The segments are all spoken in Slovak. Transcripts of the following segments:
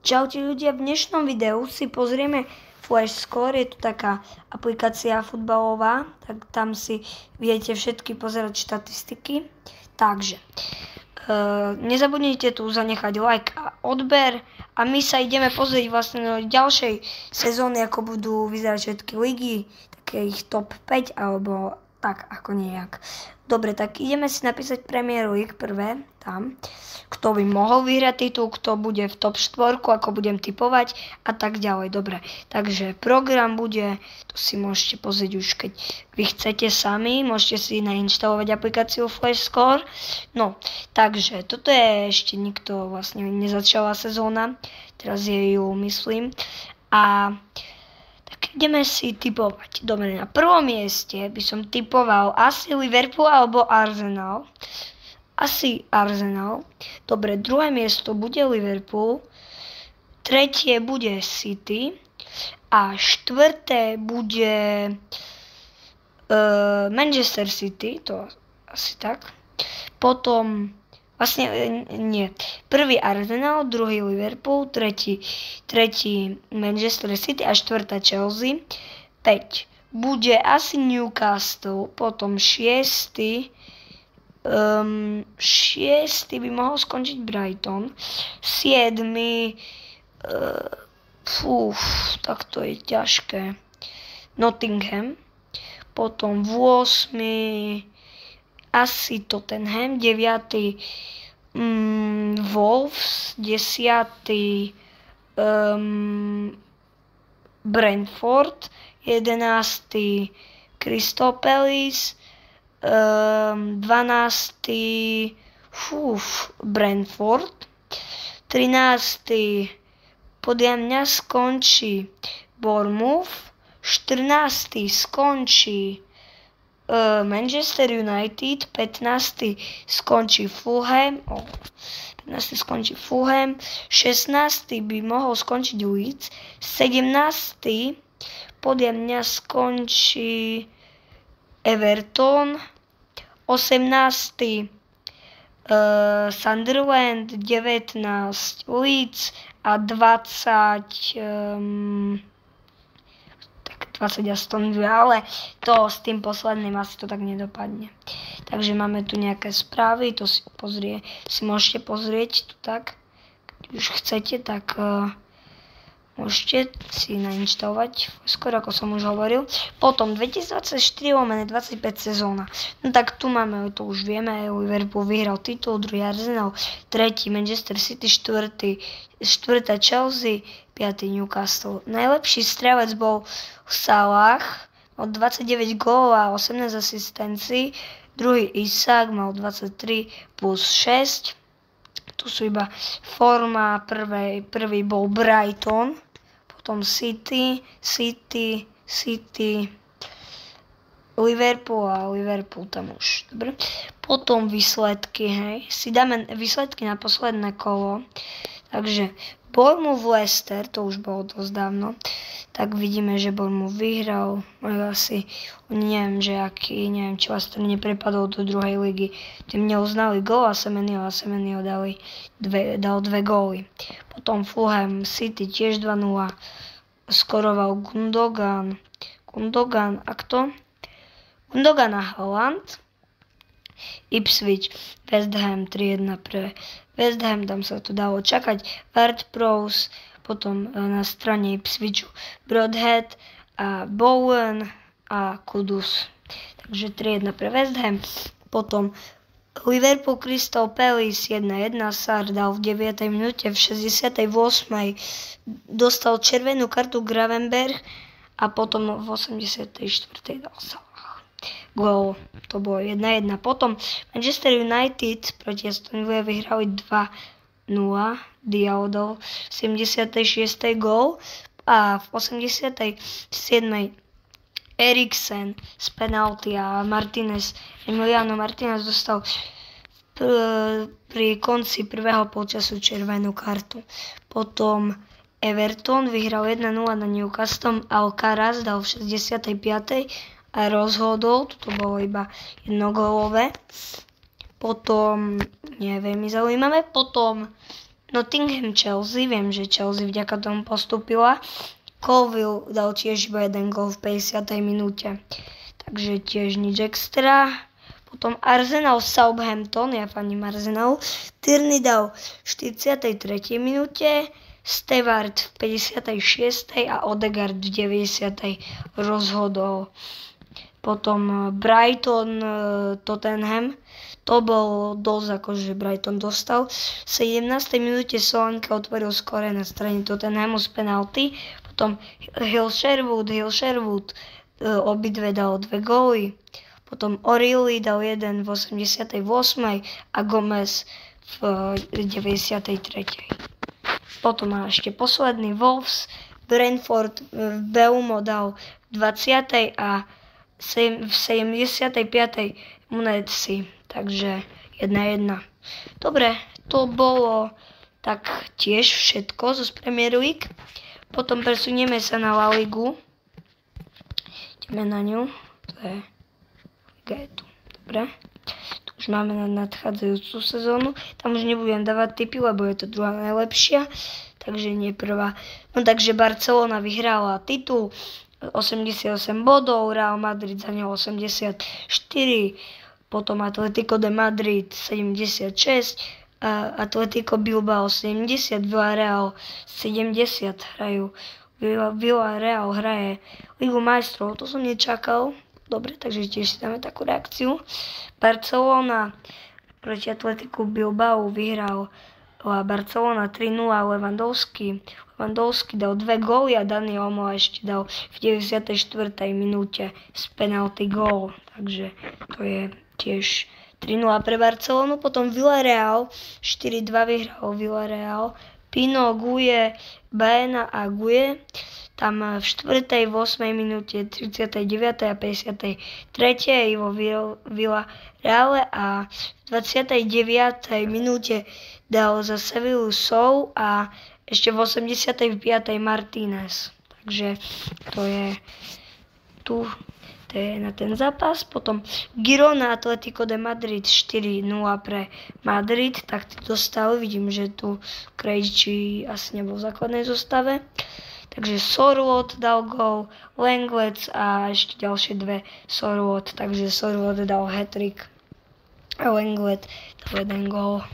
Čaute ľudia, v dnešnom videu si pozrieme Flash Score, je tu taká aplikácia futbalová, tak tam si viete všetky pozerať štatistiky. Takže, nezabudnite tu zanechať like a odber a my sa ideme pozrieť vlastne do ďalšej sezóny, ako budú vyzerať všetky ligy, také ich top 5 alebo tak ako nejak. Dobre, tak ideme si napísať Premier League prvé, tam, kto by mohol vyhrať titul, kto bude v top 4, ako budem tipovať a tak ďalej. Dobre, takže program bude, tu si môžete pozrieť už, keď vy chcete sami, môžete si nainštalovať aplikáciu Flash Score. No, takže toto je ešte nikto vlastne nezačala sezóna, teraz je ju, myslím, a tak ideme si tipovať. Dobre, na prvom mieste by som tipoval asi Liverpool alebo Arsenal. Asi Arsenal. Dobre, druhé miesto bude Liverpool. Tretie bude City. A štvrté bude Manchester City. To asi tak. Potom vlastne nie. Prvý Arsenal, druhý Liverpool, tretí Manchester City a štvrtá Chelsea. 5. Bude asi Newcastle, potom šiestý by mohol skončiť Brighton. 7. Tak to je ťažké. Nottingham. Potom 8. asi Tottenham, 9. Wolves, 10. Brentford, 11. Crystal Palace, 12. Brentford, 13. podľa mňa skončí Bournemouth, 14. skončí Manchester United, 15. skončí Fulham, 16. by mohol skončiť Leeds, 17. podľa mňa skončí Everton, 18. Sunderland, 19. Leeds a 20. 20 Aston Villa, ale to s tým posledným asi to tak nedopadne. Takže máme tu nejaké správy, to si môžete pozrieť tu tak. Keď už chcete, tak môžete si nainštalovať skoro, ako som už hovoril. Potom 2024/25 sezóna. No tak tu máme, to už vieme, Liverpool vyhral titul, druhý Arsenal, tretí Manchester City, štvrtá Chelsea, 5. Newcastle. Najlepší strelec bol Salah, mal 29 gólov a 18 asistencií. Druhý Isak mal 23 plus 6. Tu sú iba forma, prvý bol Brighton, potom City, Liverpool a Liverpool tam už. Dobre. Potom výsledky, hej. Si dáme výsledky na posledné kolo. Takže Bournemouth Leicester, to už bolo dosť dávno. Tak vidíme, že Bournemouth vyhral. Asi, neviem, či Leicester neprepadol do druhej ligy. Tým neuznali gól a Semenyo dal 2 góly. Potom Fulham City tiež 2-0. Skoroval Gundogan a kto? Gundogan a Haaland. Ipswich, West Ham 3-1 pre West Ham, tam sa to dalo čakať. Ward-Prowse, potom na strane Ipswichu Broadhead a Bowen a Kudus. Takže 3-1 pre West Ham. Potom Liverpool Crystal Palace 1-1, Sarr dal v 9. minúte, v 68. dostal červenú kartu Gravenberch a potom v 84. dal Salah gól. To bolo 1-1. Potom Manchester United proti Aston Villa vyhrali 2-0. Diallo dal v 76. gól a v 87. Eriksen z penalty a Emiliano Martinez dostal pri konci prvého polčasu červenú kartu. Potom Everton vyhral 1-0 na Newcastle, Alcaraz dal v 65. a rozhodol, to bolo iba jednogólové. Potom, neviem, zaujímavé. Potom Nottingham Chelsea, viem, že Chelsea vďaka tomu postúpila. Colville dal tiež iba jeden gól v 50. minúte. Takže tiež nič extra. Potom Arsenal Southampton, ja faním Arsenal. Tierney dal v 43. minúte, Stewart v 56. a Odegaard v 90. rozhodol. Potom Brighton Tottenham, to bol dosť akože Brighton dostal. V 17. minúte Solanke otvoril skóre na strane Tottenhamu z penalty. Potom Hill Sherwood obidve dal 2 góly. Potom O'Reilly dal jeden v 88. a Gomez v 93. Potom má ešte posledný Wolves. Brentford Beumo dal v 20. a v 75. Muneci. Takže 1-1. Dobre, to bolo tak tiež všetko zo Premier League. Potom presunieme sa na La Ligu. Ideme na ňu. To je Liga je tu. Dobre. Tu už máme na nadchádzajúcu sezónu. Tam už nebudem dávať tipy, lebo je to druhá najlepšia. Takže nie prvá. No takže Barcelona vyhrala titul. 88 bodov, Real Madrid za neho 84, potom Atletico de Madrid 76, Atletico Bilbao 70, Villarreal 70 hrajú. Villarreal hraje Ligu majstrov, to som nečakal. Dobre, takže tiež si dáme takú reakciu. Barcelona proti Atletiku Bilbao vyhral Barcelona 3-0, Lewandowski dal 2 góly a Dani Olmo ešte dal v 94. minúte z penalty gól. Takže to je tiež 3-0 pre Barcelonu. Potom Villarreal 4-2 vyhral Villarreal. Pino, Guye, Baena a Guye. Tam v 4., 8. minúte, 39. a 53. vo Villarreale a v 29. minúte dal za Sevillu Sou a ešte v 85. Martínez. Takže to je tu, to je na ten zápas. Potom Girona Atletico de Madrid 4-0 pre Madrid. Tak dostali, vidím, že tu Krejči asi nebol v základnej zostave. Takže Sorloth dal gól, Lenglet a ešte ďalšie 2 Sorloth. Takže Sorloth dal hat-trick. Lenglet dal 1 gól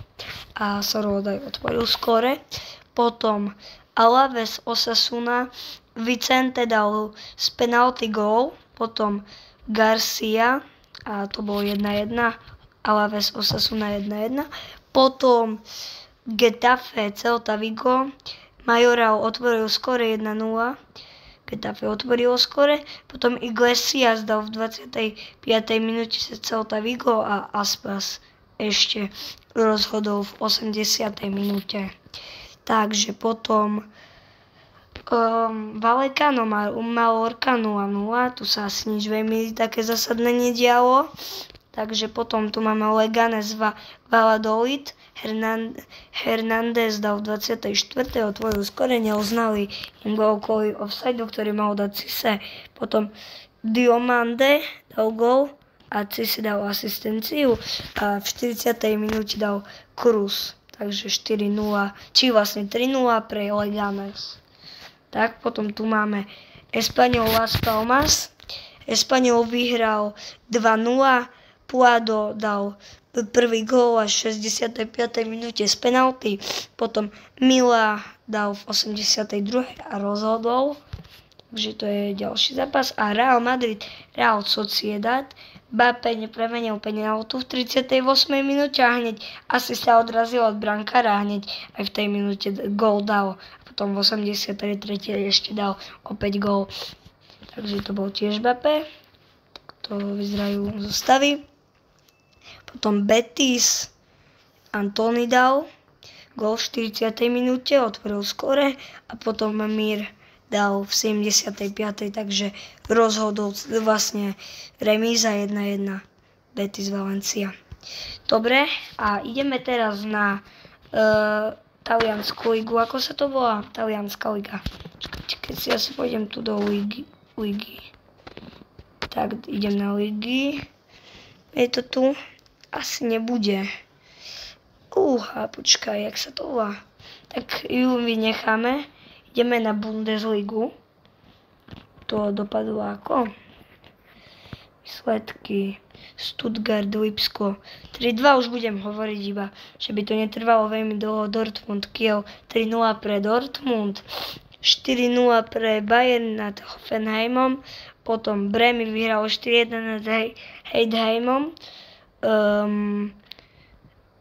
a Sorloth aj otvoril skóre. Potom Alaves Osasuna, Vicente dal z penalty gól, potom Garcia a to bolo 1-1, Alaves Osasuna 1-1. Potom Getafe Celta Vigo, Majoral otvoril skóre 1-0, Getafe otvorilo skóre, potom Iglesias dal v 25. minúte Celta Vigo a Aspas ešte rozhodol v 80. minúte. Takže potom Vallecano Mallorca 0-0, tu sa asi nič veľmi také zásadné nedialo. Takže potom tu máme Leganés Valladolid, Hernández dal v 24. otvoril skore, neoznali im gól kvôli offsideu, ktorý mal dať Cisse. Potom Diomande dal gól a Cisse dal asistenciu a v 40. minúte dal Cruz. Takže 4-0, či vlastne 3-0 pre Leganés. Tak, potom tu máme Espanyol Las Palmas. Espanyol vyhral 2-0, Puado dal prvý gól až v 65. minúte z penalty. Potom Mila dal v 82. a rozhodol. Takže to je ďalší zápas. A Real Madrid, Real Sociedad. Mbappé nepremenil penaltu v 38. minúte a hneď asi sa odrazil od brankára a hneď aj v tej minúte gól dal. A potom v 83. ešte dal opäť gól. Takže to bol tiež Mbappé. To vyzerajú zostavy. Potom Betis, Antony dal gól v 40. minúte, otvoril skóre a potom Mir dal v 75. takže rozhodol vlastne remíza 1-1 Betis Valencia. Dobre, a ideme teraz na taliansku ligu. Ako sa to volá? Talianská liga. Keď si asi pôjdem tu do ligy. Tak, idem na ligy. Je to tu? Asi nebude. Počkaj, jak sa to volá. Tak ju vynecháme. Ideme na Bundesligu. To dopadlo ako? Výsledky. Stuttgart, Lipsko. 3-2 už budem hovoriť iba, že by to netrvalo veľmi dlho. Dortmund, Kiel 3-0 pre Dortmund. 4-0 pre Bayern nad Hoffenheimom. Potom Bremen vyhralo 4-1 nad Heidenheimom.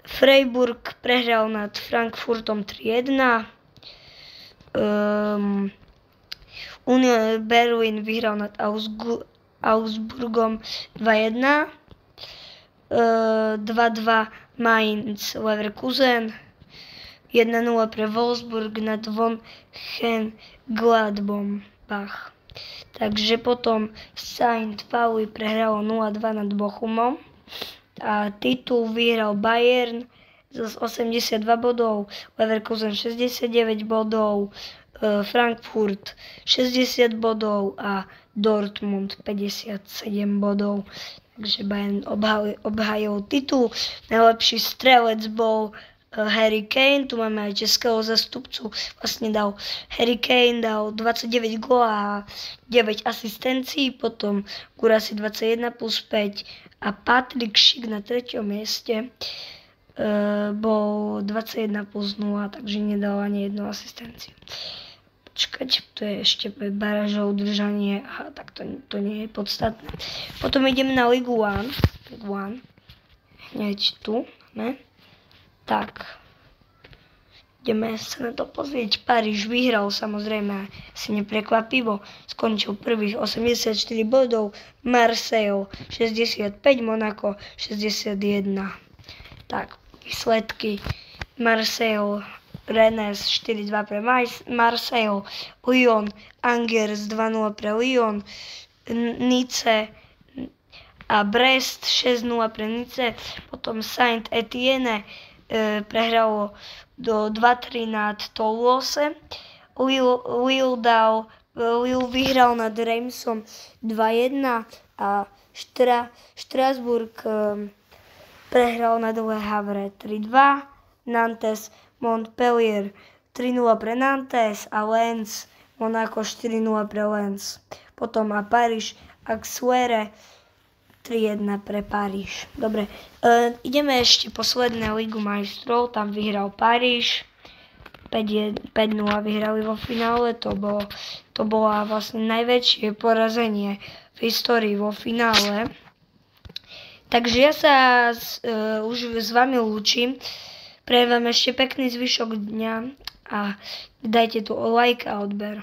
Freiburg prehral nad Frankfurtom 3-1. Union Berlin vyhral nad Augsburgom 2-1. 2-2 Mainz Leverkusen. 1-0 pre Wolfsburg nad Mönchengladbach. Takže potom St. Pauli prehralo 0-2 nad Bochumom. A titul vyhral Bayern z 82 bodov, Leverkusen 69 bodov, Frankfurt 60 bodov a Dortmund 57 bodov. Takže Bayern obhájil titul. Najlepší strelec bol Harry Kane, tu máme aj českého zastupcu, vlastne Harry Kane dal 29 gól a 9 asistencií, potom Gurasi 21 plus 5 a Patrik Schick na 3. mieste bol 21 plus 0, takže nedal ani jednu asistenciu. Počkať, to je ešte barážové udržanie, aha, tak to nie je podstatné. Potom ideme na Ligu 1, hneď tu, ne? Tak, ideme sa na to pozrieť. Paríž vyhral, samozrejme, asi neprekvapivo. Skončil prvých 84 bodov, Marseille 65, Monaco 61. Tak, výsledky. Marseille, Rennes 4-2 pre Marseille, Lyon, Angers 2-0 pre Lyon, Nice a Brest 6-0 pre Nice, potom Saint-Étienne prehralo do 2-3 nad Toulouse. Lille vyhral nad Reimsom 2-1 a Strasbourg prehral nad Le Havre 3-2. Nantes Montpellier 3-0 pre Nantes a Lens Monaco 4-0 pre Lens. Potom a Paríž Auxerre 3-1 pre Paríž. Dobre, ideme ešte posledné Ligu majstrov, tam vyhral Paríž. 5-0 vyhrali vo finále, to bolo vlastne najväčšie porazenie v histórii vo finále. Takže ja sa už s vami lúčim. Prajem vám ešte pekný zvyšok dňa a dajte tu like a odber.